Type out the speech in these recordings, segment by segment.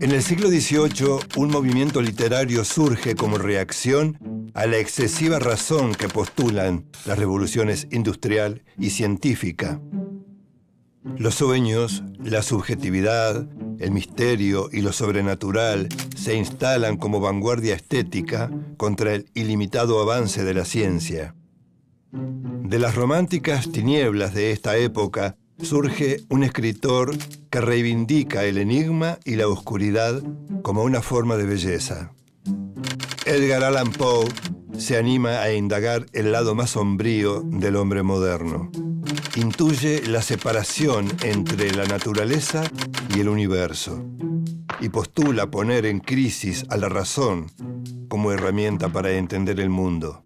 En el siglo XVIII, un movimiento literario surge como reacción a la excesiva razón que postulan las revoluciones industrial y científica. Los sueños, la subjetividad, el misterio y lo sobrenatural se instalan como vanguardia estética contra el ilimitado avance de la ciencia. De las románticas tinieblas de esta época surge un escritor que reivindica el enigma y la oscuridad como una forma de belleza. Edgar Allan Poe se anima a indagar el lado más sombrío del hombre moderno. Intuye la separación entre la naturaleza y el universo y postula poner en crisis a la razón como herramienta para entender el mundo.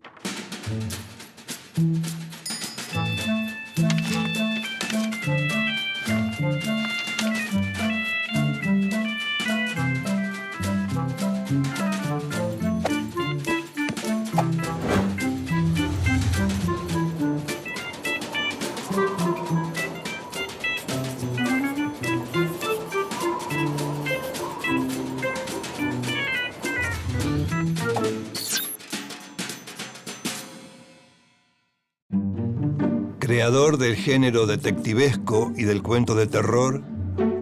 Creador del género detectivesco y del cuento de terror,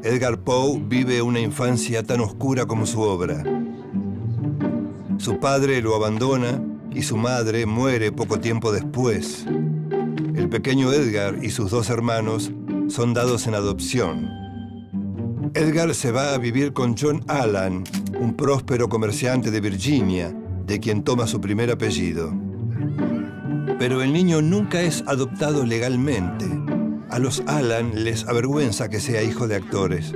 Edgar Poe vive una infancia tan oscura como su obra. Su padre lo abandona y su madre muere poco tiempo después. El pequeño Edgar y sus dos hermanos son dados en adopción. Edgar se va a vivir con John Allan, un próspero comerciante de Virginia, de quien toma su primer apellido. Pero el niño nunca es adoptado legalmente. A los Allan les avergüenza que sea hijo de actores.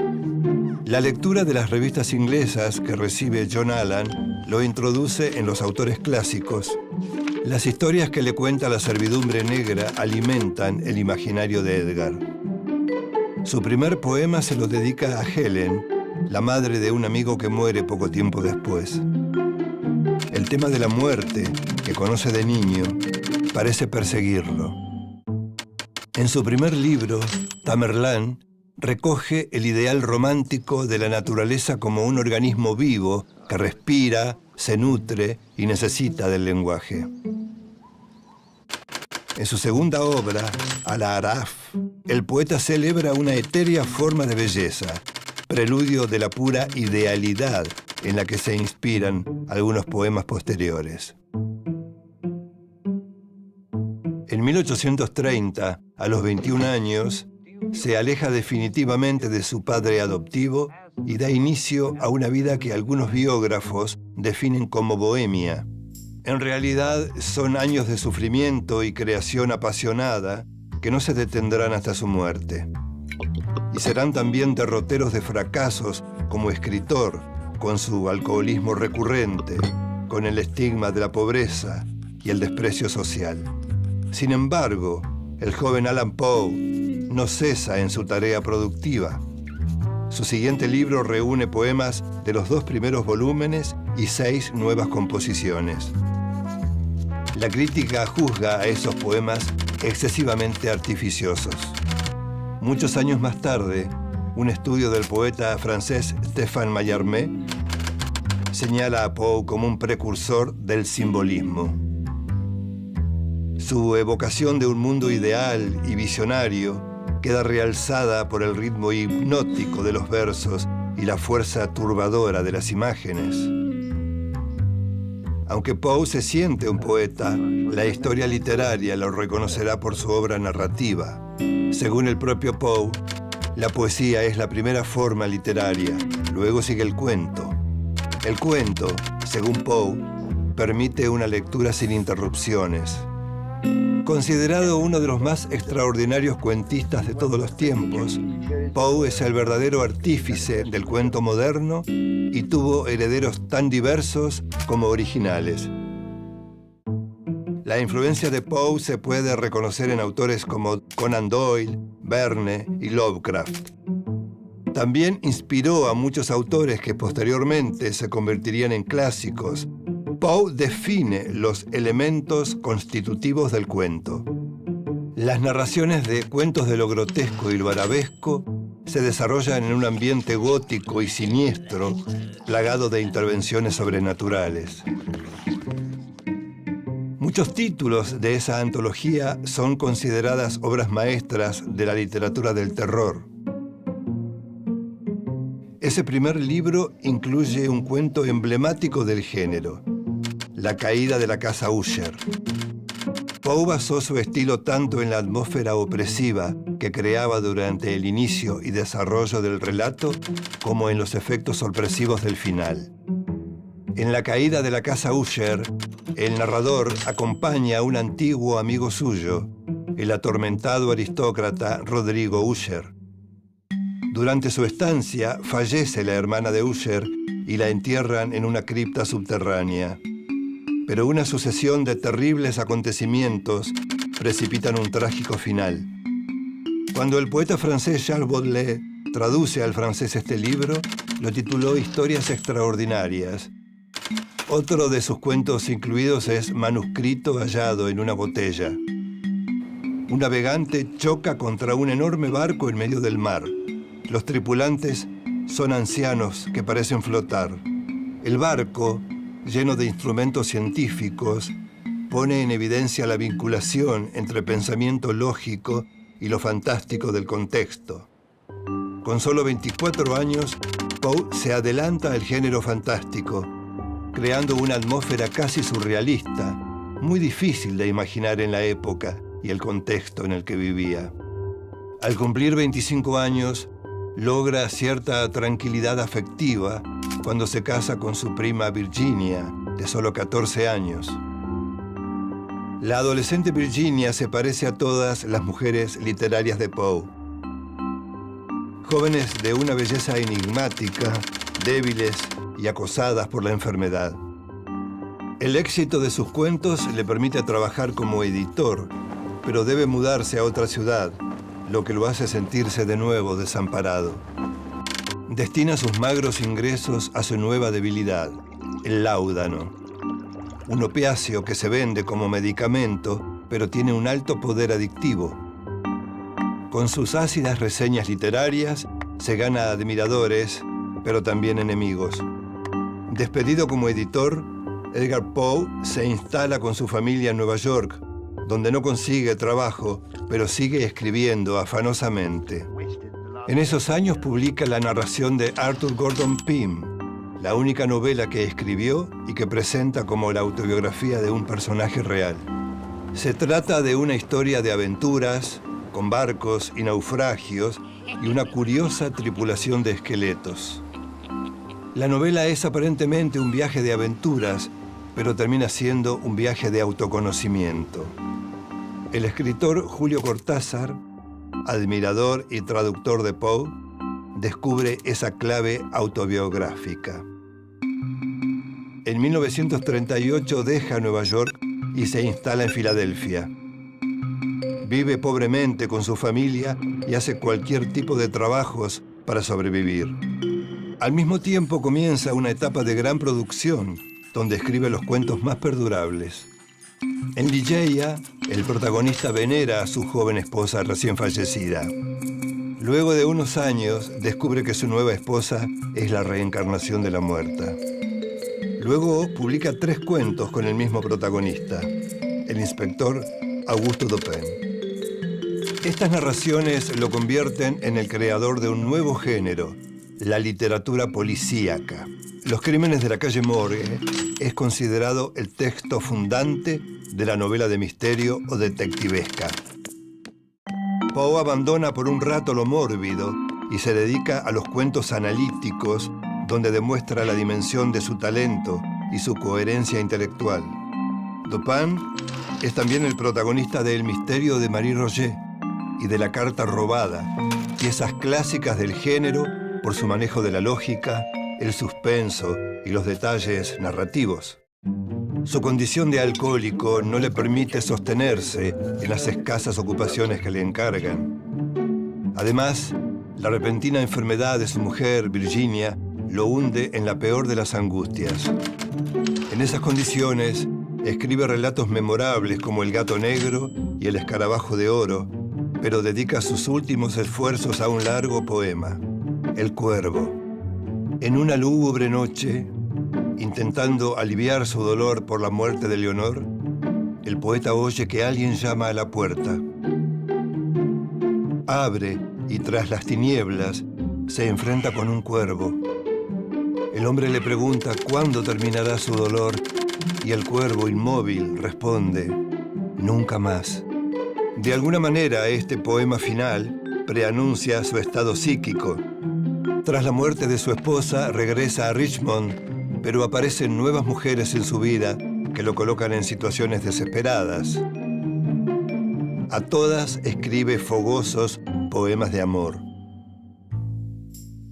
La lectura de las revistas inglesas que recibe John Allan lo introduce en los autores clásicos. Las historias que le cuenta la servidumbre negra alimentan el imaginario de Edgar. Su primer poema se lo dedica a Helen, la madre de un amigo que muere poco tiempo después. El tema de la muerte, que conoce de niño, parece perseguirlo. En su primer libro, Tamerlán, recoge el ideal romántico de la naturaleza como un organismo vivo que respira, se nutre y necesita del lenguaje. En su segunda obra, Al-A'raf, el poeta celebra una etérea forma de belleza, preludio de la pura idealidad en la que se inspiran algunos poemas posteriores. En 1830, a los 21 años, se aleja definitivamente de su padre adoptivo y da inicio a una vida que algunos biógrafos definen como bohemia. En realidad, son años de sufrimiento y creación apasionada que no se detendrán hasta su muerte. Y serán también derroteros de fracasos como escritor, con su alcoholismo recurrente, con el estigma de la pobreza y el desprecio social. Sin embargo, el joven Allan Poe no cesa en su tarea productiva. Su siguiente libro reúne poemas de los 2 primeros volúmenes y 6 nuevas composiciones. La crítica juzga a esos poemas excesivamente artificiosos. Muchos años más tarde, un estudio del poeta francés Stéphane Mallarmé señala a Poe como un precursor del simbolismo. Su evocación de un mundo ideal y visionario queda realzada por el ritmo hipnótico de los versos y la fuerza turbadora de las imágenes. Aunque Poe se siente un poeta, la historia literaria lo reconocerá por su obra narrativa. Según el propio Poe, la poesía es la primera forma literaria, luego sigue el cuento. El cuento, según Poe, permite una lectura sin interrupciones. Considerado uno de los más extraordinarios cuentistas de todos los tiempos, Poe es el verdadero artífice del cuento moderno y tuvo herederos tan diversos como originales. La influencia de Poe se puede reconocer en autores como Conan Doyle, Verne y Lovecraft. También inspiró a muchos autores que posteriormente se convertirían en clásicos. Poe define los elementos constitutivos del cuento. Las narraciones de cuentos de lo grotesco y lo arabesco se desarrollan en un ambiente gótico y siniestro, plagado de intervenciones sobrenaturales. Muchos títulos de esa antología son consideradas obras maestras de la literatura del terror. Ese primer libro incluye un cuento emblemático del género, La caída de la casa Usher. Poe basó su estilo tanto en la atmósfera opresiva que creaba durante el inicio y desarrollo del relato, como en los efectos sorpresivos del final. En La caída de la casa Usher, el narrador acompaña a un antiguo amigo suyo, el atormentado aristócrata Rodrigo Usher. Durante su estancia, fallece la hermana de Usher y la entierran en una cripta subterránea. Pero una sucesión de terribles acontecimientos precipitan un trágico final. Cuando el poeta francés Charles Baudelaire traduce al francés este libro, lo tituló Historias extraordinarias. Otro de sus cuentos incluidos es Manuscrito hallado en una botella. Un navegante choca contra un enorme barco en medio del mar. Los tripulantes son ancianos que parecen flotar. El barco, lleno de instrumentos científicos, pone en evidencia la vinculación entre pensamiento lógico y lo fantástico del contexto. Con solo 24 años, Poe se adelanta al género fantástico, creando una atmósfera casi surrealista, muy difícil de imaginar en la época y el contexto en el que vivía. Al cumplir 25 años, logra cierta tranquilidad afectiva cuando se casa con su prima Virginia, de solo 14 años. La adolescente Virginia se parece a todas las mujeres literarias de Poe. Jóvenes de una belleza enigmática, débiles y acosadas por la enfermedad. El éxito de sus cuentos le permite trabajar como editor, pero debe mudarse a otra ciudad, lo que lo hace sentirse de nuevo desamparado. Destina sus magros ingresos a su nueva debilidad, el láudano. Un opiáceo que se vende como medicamento, pero tiene un alto poder adictivo. Con sus ácidas reseñas literarias, se gana admiradores, pero también enemigos. Despedido como editor, Edgar Poe se instala con su familia en Nueva York, donde no consigue trabajo, pero sigue escribiendo afanosamente. En esos años publica la narración de Arthur Gordon Pym, la única novela que escribió y que presenta como la autobiografía de un personaje real. Se trata de una historia de aventuras, con barcos y naufragios, y una curiosa tripulación de esqueletos. La novela es aparentemente un viaje de aventuras, pero termina siendo un viaje de autoconocimiento. El escritor Julio Cortázar, admirador y traductor de Poe, descubre esa clave autobiográfica. En 1938 deja Nueva York y se instala en Filadelfia. Vive pobremente con su familia y hace cualquier tipo de trabajos para sobrevivir. Al mismo tiempo comienza una etapa de gran producción, donde escribe los cuentos más perdurables. En Ligeia, el protagonista venera a su joven esposa recién fallecida. Luego de unos años, descubre que su nueva esposa es la reencarnación de la muerta. Luego publica 3 cuentos con el mismo protagonista, el inspector Augusto Dupin. Estas narraciones lo convierten en el creador de un nuevo género, la literatura policíaca. Los crímenes de la calle Morgue es considerado el texto fundante de la novela de misterio o detectivesca. Poe abandona por un rato lo mórbido y se dedica a los cuentos analíticos, donde demuestra la dimensión de su talento y su coherencia intelectual. Dupin es también el protagonista de El misterio de Marie Roget y de La carta robada, piezas clásicas del género por su manejo de la lógica, el suspenso y los detalles narrativos. Su condición de alcohólico no le permite sostenerse en las escasas ocupaciones que le encargan. Además, la repentina enfermedad de su mujer, Virginia, lo hunde en la peor de las angustias. En esas condiciones, escribe relatos memorables como El gato negro y El escarabajo de oro, pero dedica sus últimos esfuerzos a un largo poema, El Cuervo. En una lúgubre noche, intentando aliviar su dolor por la muerte de Leonor, el poeta oye que alguien llama a la puerta. Abre y tras las tinieblas se enfrenta con un cuervo. El hombre le pregunta cuándo terminará su dolor y el cuervo, inmóvil, responde: nunca más. De alguna manera, este poema final preanuncia su estado psíquico. Tras la muerte de su esposa, regresa a Richmond, pero aparecen nuevas mujeres en su vida que lo colocan en situaciones desesperadas. A todas escribe fogosos poemas de amor.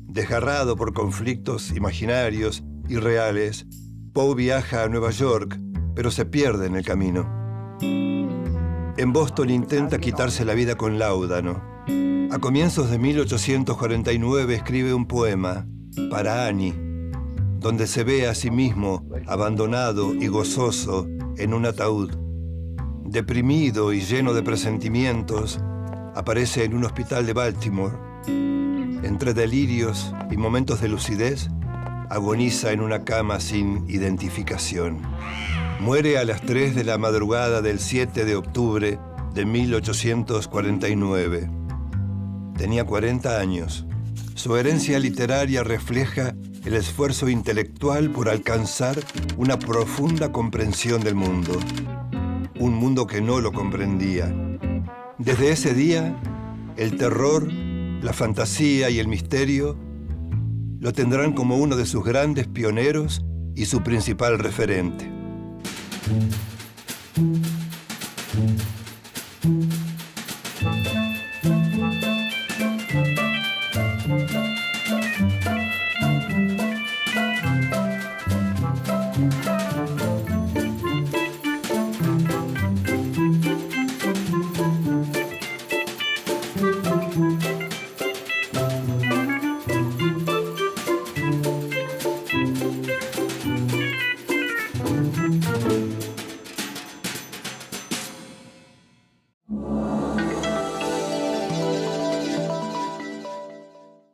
Desgarrado por conflictos imaginarios y reales, Poe viaja a Nueva York, pero se pierde en el camino. En Boston intenta quitarse la vida con láudano. A comienzos de 1849 escribe un poema, Para Annie, donde se ve a sí mismo abandonado y gozoso en un ataúd. Deprimido y lleno de presentimientos, aparece en un hospital de Baltimore. Entre delirios y momentos de lucidez, agoniza en una cama sin identificación. Muere a las 3 de la madrugada del 7 de octubre de 1849. Tenía 40 años. Su herencia literaria refleja el esfuerzo intelectual por alcanzar una profunda comprensión del mundo. Un mundo que no lo comprendía. Desde ese día, el terror, la fantasía y el misterio lo tendrán como uno de sus grandes pioneros y su principal referente.